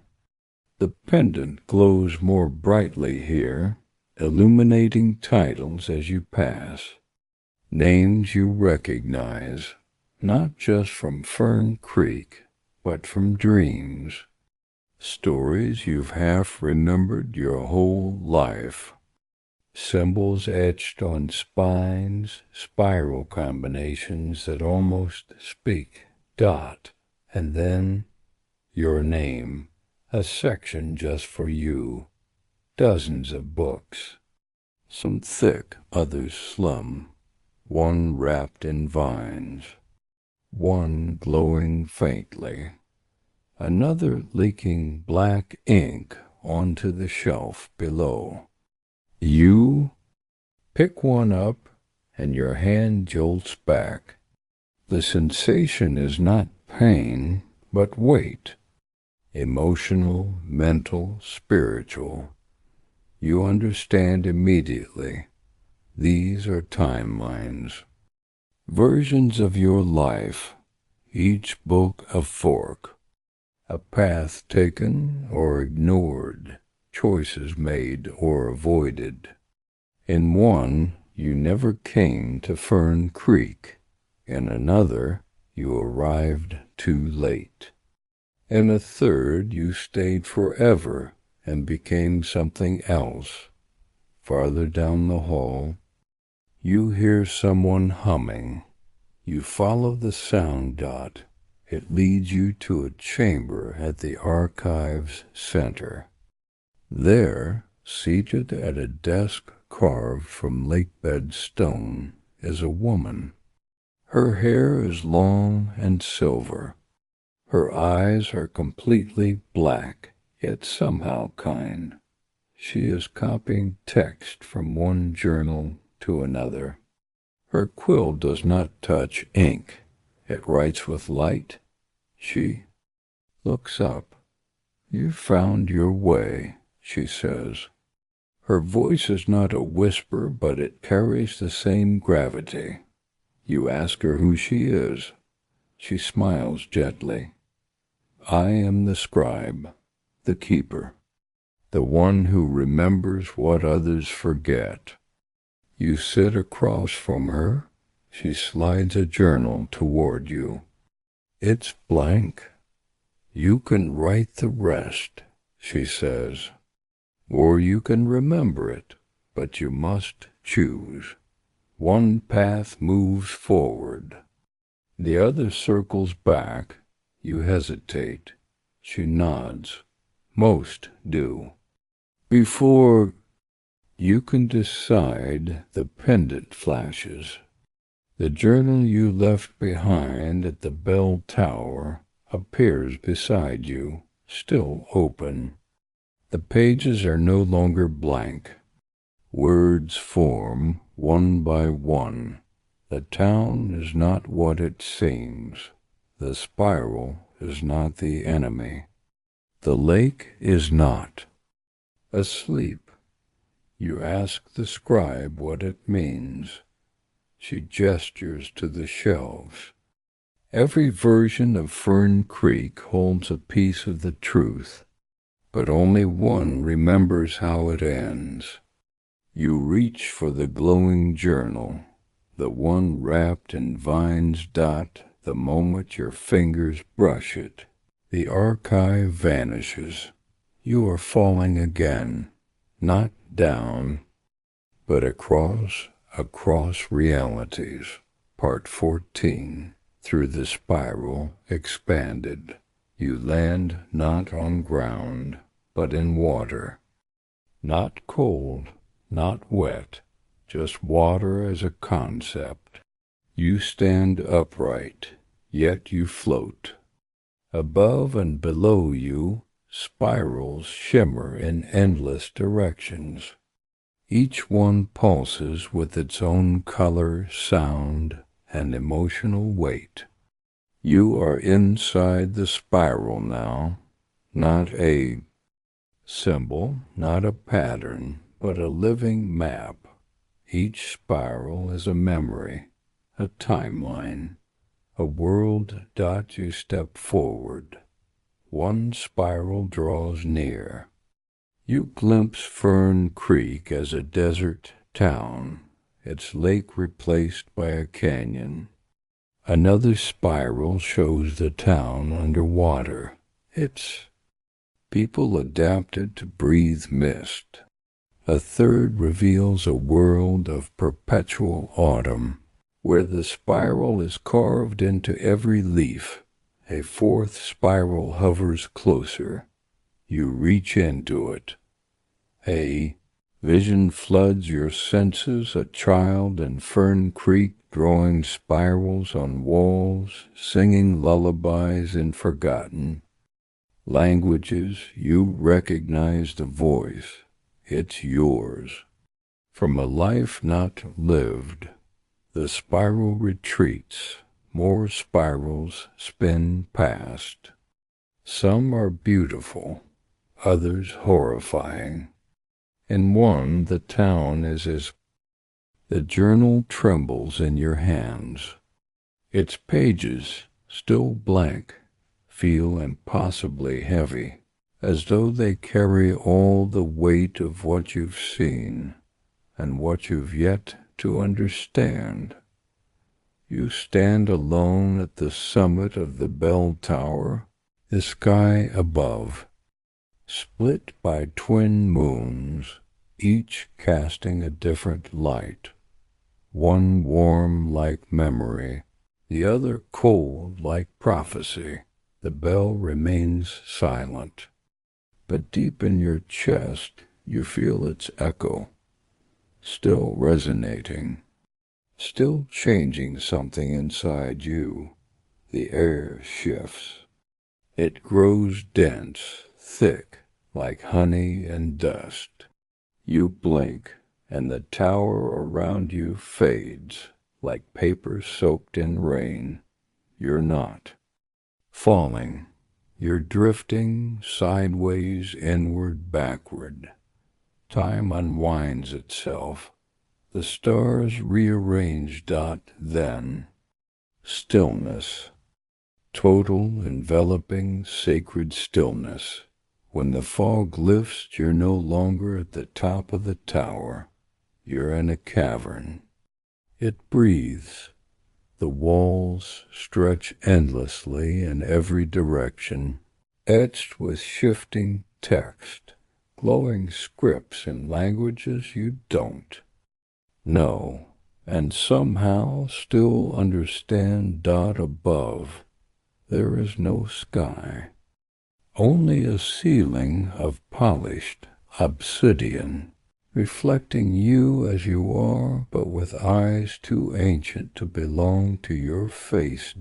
The pendant glows more brightly here, illuminating titles as you pass. Names you recognize, not just from Fern Creek, but from dreams. Stories you've half remembered your whole life. Symbols etched on spines, spiral combinations that almost speak. And then your name, a section just for you. Dozens of books, some thick, others slum, one wrapped in vines, one glowing faintly, another leaking black ink onto the shelf below. You pick one up and your hand jolts back. The sensation is not pain, but weight. Emotional, mental, spiritual. You understand immediately. These are timelines. Versions of your life, each book a fork. A path taken or ignored, choices made or avoided. In one, you never came to Fern Creek. In another, you arrived too late. In a third, you stayed forever and became something else. Farther down the hall, you hear someone humming. You follow the sound. It leads you to a chamber at the archive's center. There, seated at a desk carved from lakebed stone, is a woman. Her hair is long and silver. Her eyes are completely black, yet somehow kind. She is copying text from one journal to another. Her quill does not touch ink. It writes with light. She looks up. "You found your way," she says. Her voice is not a whisper, but it carries the same gravity. You ask her who she is. She smiles gently. "I am the scribe, the keeper, the one who remembers what others forget." You sit across from her. She slides a journal toward you. "It's blank. You can write the rest," she says. "Or you can remember it, but you must choose. One path moves forward. The other circles back. You hesitate." She nods. "Most do." Before you can decide, the pendant flashes. The journal you left behind at the bell tower appears beside you, still open. The pages are no longer blank. Words form one by one. The town is not what it seems. The spiral is not the enemy. The lake is not. Asleep. You ask the scribe what it means. She gestures to the shelves. Every version of Fern Creek holds a piece of the truth, but only one remembers how it ends. You reach for the glowing journal, the one wrapped in vines. The moment your fingers brush it, the archive vanishes. You are falling again, not down, but across realities. Part 14. Through the spiral expanded. You land not on ground, but in water. Not cold, not wet, just water as a concept. You stand upright, yet you float. Above and below you, spirals shimmer in endless directions. Each one pulses with its own color, sound, and emotional weight. You are inside the spiral now, not a symbol, not a pattern, but a living map. Each spiral is a memory, a timeline, a world. You step forward. One spiral draws near. You glimpse Fern Creek as a desert town, its lake replaced by a canyon. Another spiral shows the town underwater. Its people adapted to breathe mist. A third reveals a world of perpetual autumn, where the spiral is carved into every leaf. A fourth spiral hovers closer. You reach into it. A vision floods your senses, a child in Fern Creek drawing spirals on walls, singing lullabies in forgotten languages. You recognize the voice. It's yours. From a life not lived, the spiral retreats. More spirals spin past. Some are beautiful, others horrifying. In one, the town is as the journal trembles in your hands. Its pages, still blank, feel impossibly heavy, as though they carry all the weight of what you've seen and what you've yet to understand. You stand alone at the summit of the bell tower, the sky above, split by twin moons, each casting a different light. One warm like memory, the other cold like prophecy. The bell remains silent, but deep in your chest you feel its echo, still resonating, still changing something inside you. The air shifts. It grows dense, thick, like honey and dust. You blink, and the tower around you fades, like paper soaked in rain. You're not falling. You're drifting sideways, inward, backward. Time unwinds itself. The stars rearrange. Then stillness. Total, enveloping, sacred stillness. When the fog lifts, you're no longer at the top of the tower. You're in a cavern. It breathes. The walls stretch endlessly in every direction, etched with shifting text, glowing scripts in languages you don't know, and somehow still understand. Above, there is no sky, only a ceiling of polished obsidian, reflecting you as you are, but with eyes too ancient to belong to your face.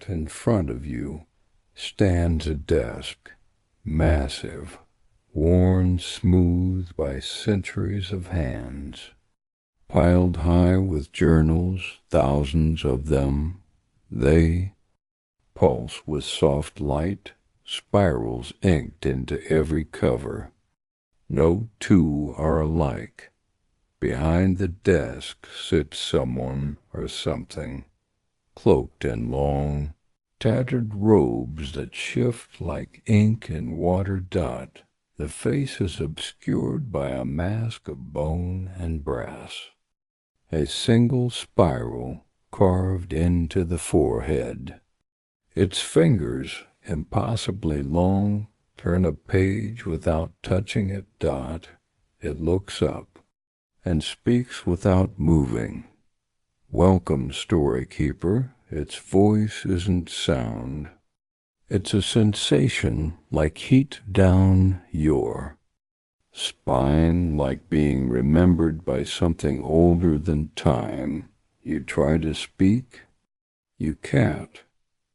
In front of you stands a desk, massive, worn smooth by centuries of hands, piled high with journals, thousands of them. They pulse with soft light, spirals inked into every cover. No two are alike. Behind the desk sits someone or something, cloaked in long, tattered robes that shift like ink in water. The face is obscured by a mask of bone and brass. A single spiral carved into the forehead. Its fingers, impossibly long, Turn a page without touching it, dot. It looks up and speaks without moving. Welcome, story keeper. Its voice isn't sound. It's a sensation like heat down your spine, like being remembered by something older than time. You try to speak. You can't.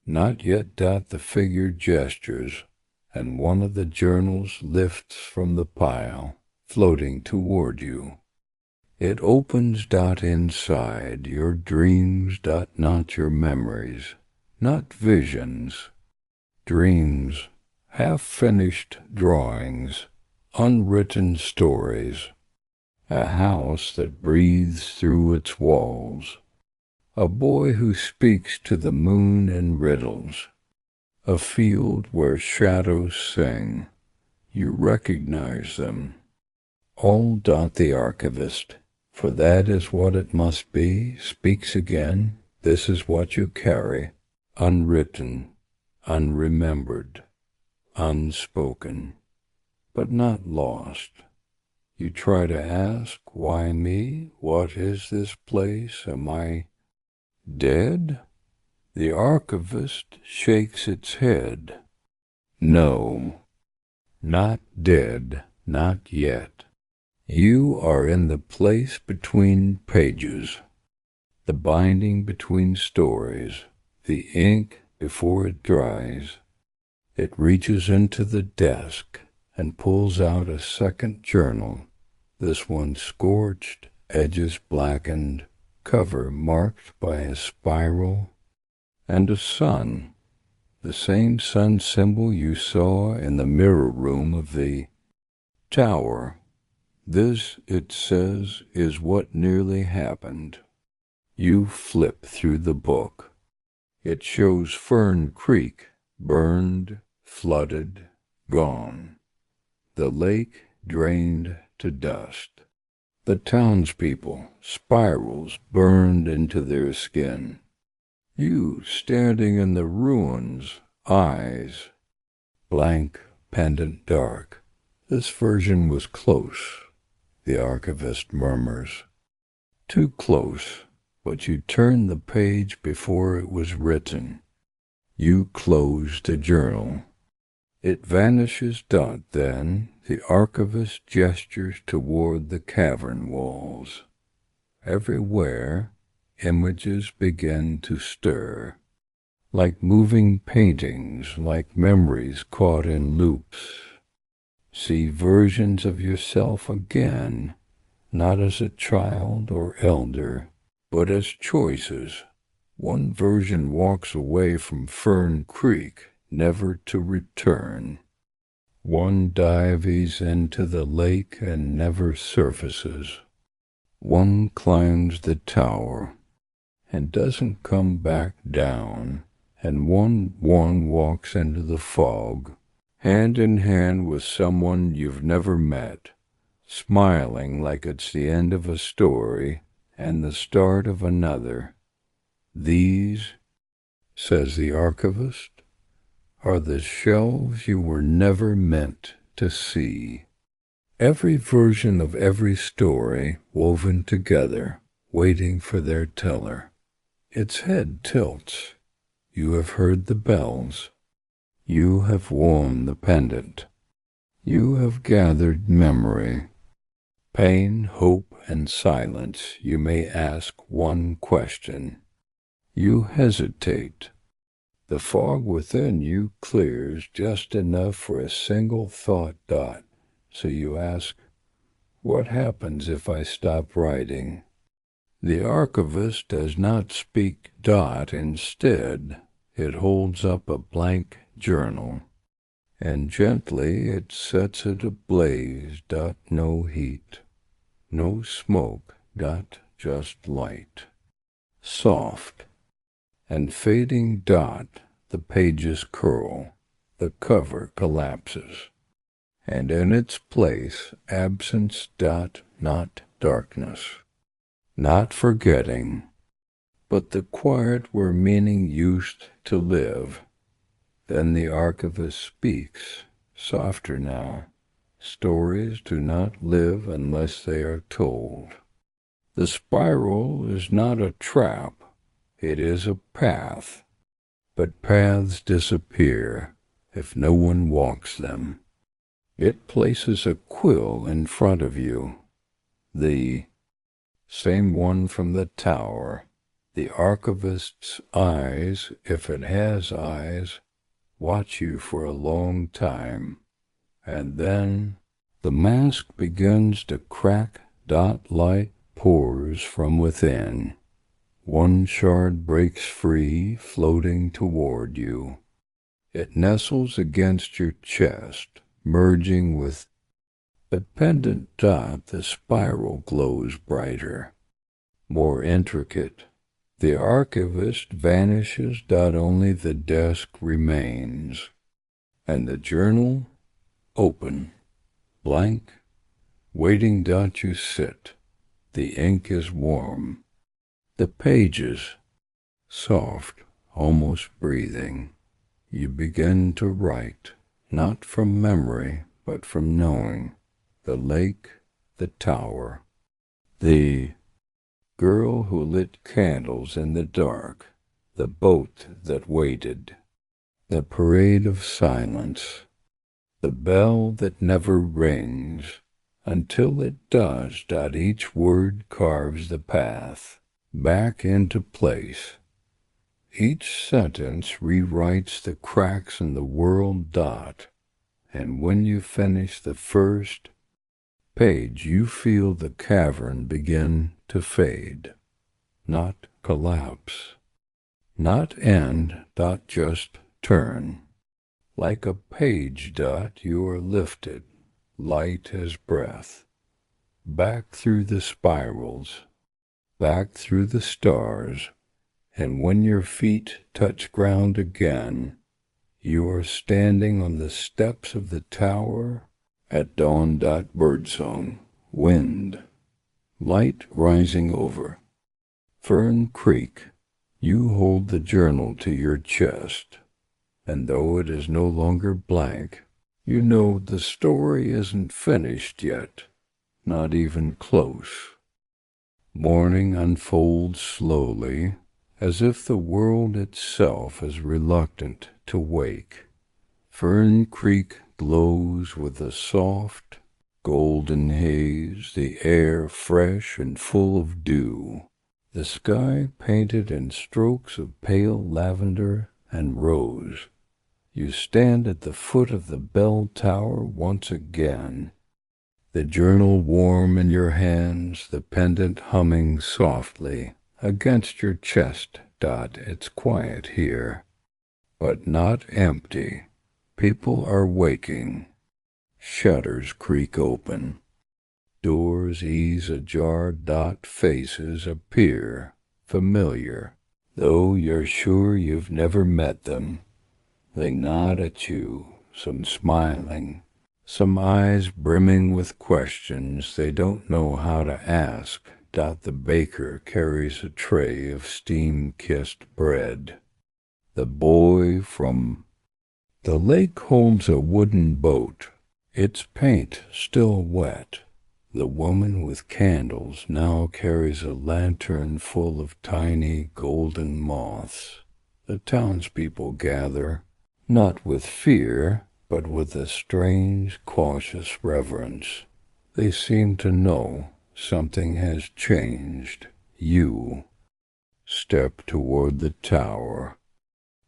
Not yet. The figure gestures, and one of the journals lifts from the pile, floating toward you. It opens. Inside your dreams. Not your memories, not visions. Dreams, half-finished drawings, unwritten stories. A house that breathes through its walls. A boy who speaks to the moon in riddles. A field where shadows sing. You recognize them. All. The archivist, for that is what it must be, speaks again. This is what you carry, unwritten, unremembered, unspoken, but not lost. You try to ask, why me? What is this place? Am I dead? The archivist shakes its head. No, not dead, not yet. You are in the place between pages, the binding between stories, the ink before it dries. It reaches into the desk and pulls out a second journal, this one scorched, edges blackened, cover marked by a spiral and a sun, the same sun symbol you saw in the mirror room of the tower. This, it says, is what nearly happened. You flip through the book. It shows Fern Creek, burned, flooded, gone. The lake drained to dust. The townspeople, spirals burned into their skin. You standing in the ruins, eyes, blank, pendant dark. This version was close, the archivist murmurs. Too close, but you turned the page before it was written. You closed the journal. It vanishes. Then the archivist gestures toward the cavern walls. Everywhere, images begin to stir, like moving paintings, like memories caught in loops. See versions of yourself again, not as a child or elder, but as choices. One version walks away from Fern Creek, never to return. One dives into the lake and never surfaces. One climbs the tower and doesn't come back down, and one walks into the fog, hand in hand with someone you've never met, smiling like it's the end of a story and the start of another. These, says the archivist, are the shelves you were never meant to see. Every version of every story woven together, waiting for their teller. Its head tilts. You have heard the bells. You have worn the pendant. You have gathered memory. Pain, hope, and silence. You may ask one question. You hesitate. The fog within you clears just enough for a single thought. So you ask, what happens if I stop writing? The archivist does not speak. Instead, it holds up a blank journal, and gently it sets it ablaze. No heat, no smoke. Just light. Soft and fading. The pages curl, the cover collapses, and in its place absence. Not darkness, not forgetting, but the quiet where meaning used to live. Then the archivist speaks, softer now. Stories do not live unless they are told. The spiral is not a trap, it is a path. But paths disappear if no one walks them. It places a quill in front of you, the same one from the tower. The archivist's eyes, if it has eyes, watch you for a long time, and then the mask begins to crack. Light pours from within. One shard breaks free, floating toward you. It nestles against your chest, merging with the pendant dot. The spiral glows brighter, more intricate. The archivist vanishes. Only the desk remains, and the journal open, blank, waiting. You sit. The ink is warm. The pages soft, almost breathing. You begin to write, not from memory, but from knowing. The lake, the tower, the girl who lit candles in the dark, the boat that waited, the parade of silence, the bell that never rings until it does. Each word carves the path back into place. Each sentence rewrites the cracks in the world. And when you finish the first page, you feel the cavern begin to fade, not collapse, not end. Just turn. Like a page. You are lifted, light as breath, back through the spirals, back through the stars. And when your feet touch ground again, you are standing on the steps of the tower at dawn. Birdsong, wind, light rising over Fern Creek. You hold the journal to your chest, and though it is no longer blank, you know the story isn't finished yet, not even close. Morning unfolds slowly, as if the world itself is reluctant to wake. Fern Creek glows with a soft, golden haze, the air fresh and full of dew, the sky painted in strokes of pale lavender and rose. You stand at the foot of the bell tower once again, the journal warm in your hands, the pendant humming softly against your chest. It's quiet here, but not empty. People are waking. Shutters creak open. Doors ease ajar. Faces appear, familiar, though you're sure you've never met them. They nod at you, some smiling, some eyes brimming with questions they don't know how to ask. The baker carries a tray of steam-kissed bread. The boy from the lake holds a wooden boat, its paint still wet. The woman with candles now carries a lantern full of tiny golden moths. The townspeople gather, not with fear, but with a strange, cautious reverence. They seem to know something has changed. You step toward the tower.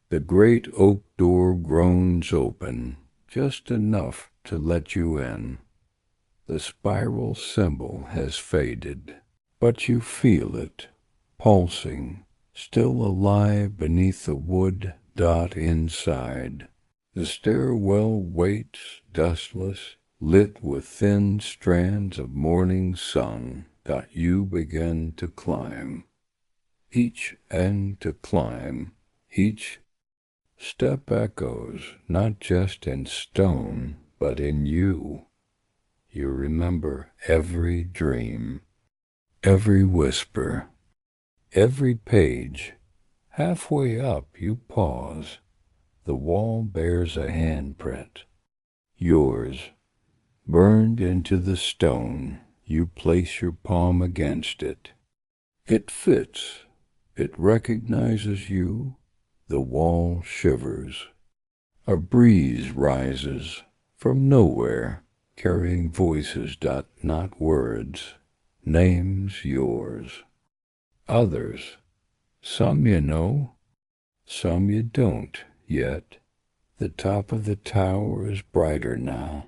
The great oak door groans open, just enough to let you in. The spiral symbol has faded, but you feel it, pulsing, still alive beneath the wood. Inside. The stairwell waits, dustless, lit with thin strands of morning sun. You begin to climb. Each end to climb, each step echoes, not just in stone, but in you. You remember every dream, every whisper, every page. Halfway up, you pause. The wall bears a handprint. yours. Burned into the stone, you place your palm against it. It fits. It recognizes you. The wall shivers. A breeze rises from nowhere, carrying voices, not words. Names yours. Others. Some you know, some you don't yet. The top of the tower is brighter now.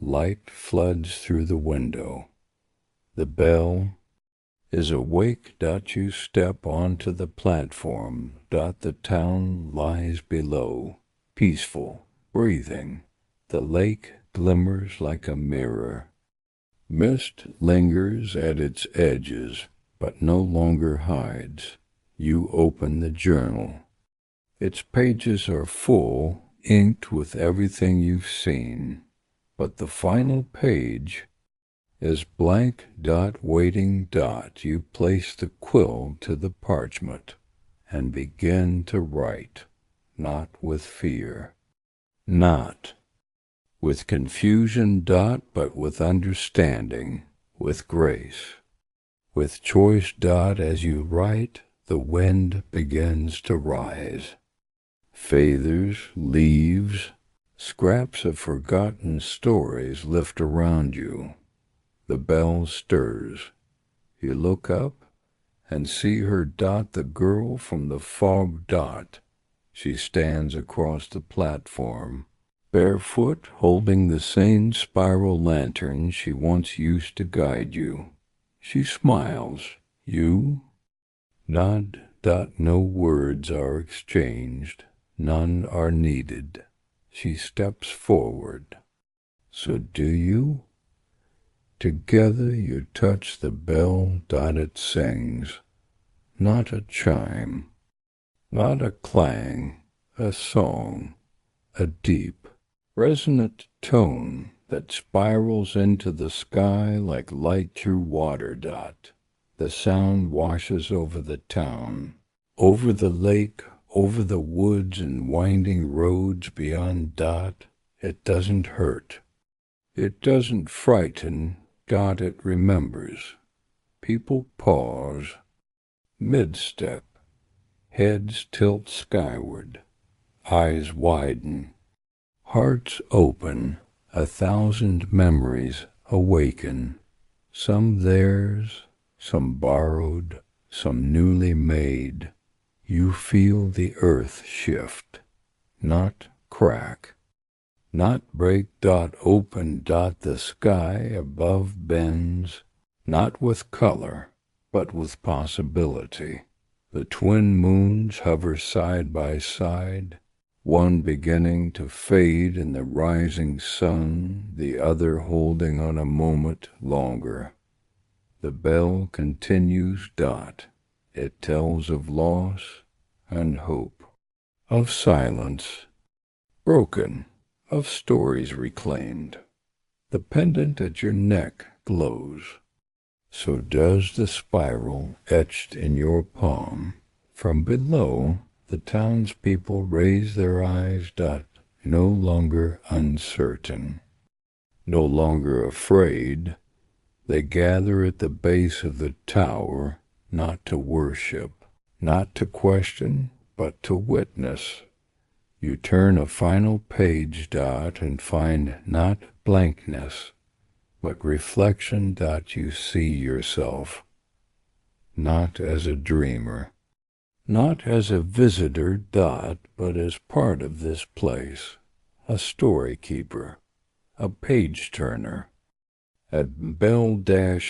Light floods through the window. The bell is awake. You step onto the platform. The town lies below, peaceful, breathing. The lake glimmers like a mirror. Mist lingers at its edges, but no longer hides. You open the journal. Its pages are full, inked with everything you've seen. But the final page is blank. Waiting. You place the quill to the parchment and begin to write, not with fear, not with confusion. But with understanding, with grace, with choice. As you write, the wind begins to rise. Feathers, leaves, scraps of forgotten stories lift around you. The bell stirs. You look up and see her. The girl from the fog. She stands across the platform, barefoot, holding the same spiral lantern she once used to guide you. She smiles. You nod. No words are exchanged. None are needed. She steps forward. So do you? Together you touch the bell. It sings. Not a chime, not a clang, a song, a deep, resonant tone that spirals into the sky like light through water. The sound washes over the town, over the lake, over the woods and winding roads beyond. It doesn't hurt. It doesn't frighten. It remembers. People pause, mid-step. Heads tilt skyward. Eyes widen. Hearts open. 1,000 memories awaken. Some theirs, some borrowed, some newly made. You feel the earth shift, not crack, not break. Open. The sky above bends, not with color, but with possibility. The twin moons hover side by side, one beginning to fade in the rising sun, the other holding on a moment longer. The bell continues. It tells of loss and hope, of silence broken, of stories reclaimed. The pendant at your neck glows. So does the spiral etched in your palm. From below, the townspeople raise their eyes. No longer uncertain, no longer afraid. They gather at the base of the tower, not to worship, not to question, but to witness. You turn a final page. And find not blankness, but reflection. You see yourself, not as a dreamer, not as a visitor. But as part of this place, a story keeper, a page turner, a bell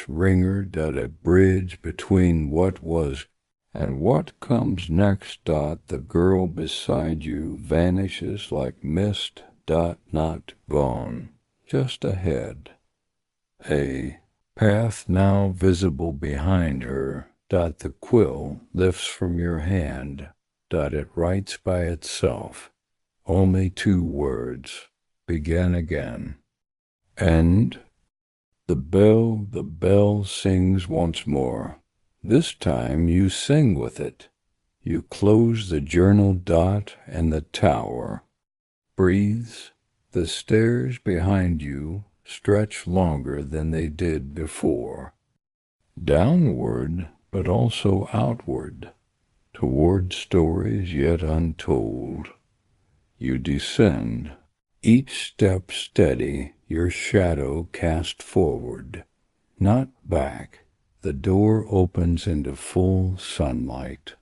ringer. A bridge between what was and what comes next. The girl beside you vanishes like mist. Not gone, just ahead. A path now visible behind her. The quill lifts from your hand. It writes by itself. Only 2 words. Begin again. End. The bell sings once more. This time you sing with it. You close the journal. And the tower breathes. The stairs behind you stretch longer than they did before. Downward, but also outward, toward stories yet untold. You descend, each step steady, your shadow cast forward, not back. The door opens into full sunlight.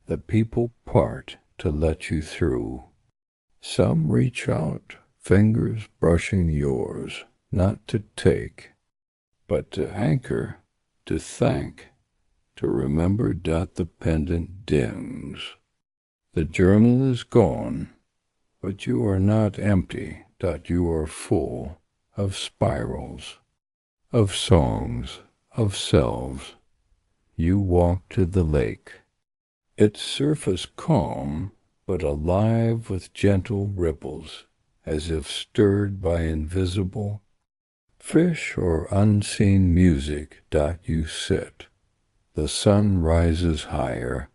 The people part to let you through. Some reach out, fingers brushing yours, not to take, but to anchor, to thank, to remember. The pendant dims. The journal is gone, but you are not empty. You are full of spirals, of songs, of selves. You walk to the lake. Its surface calm, but alive with gentle ripples, as if stirred by invisible fish or unseen music. You sit. The sun rises higher.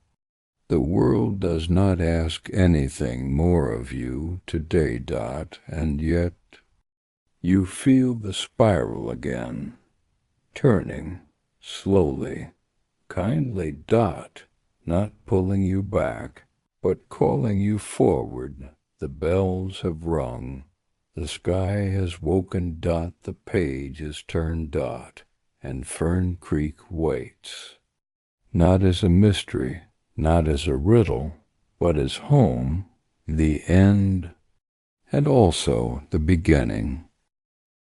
The world does not ask anything more of you today. And yet you feel the spiral again, turning slowly, kindly. Not pulling you back, but calling you forward. The bells have rung. The sky has woken. The page is turned. And Fern Creek waits. Not as a mystery, not as a riddle, but as home, the end, and also the beginning.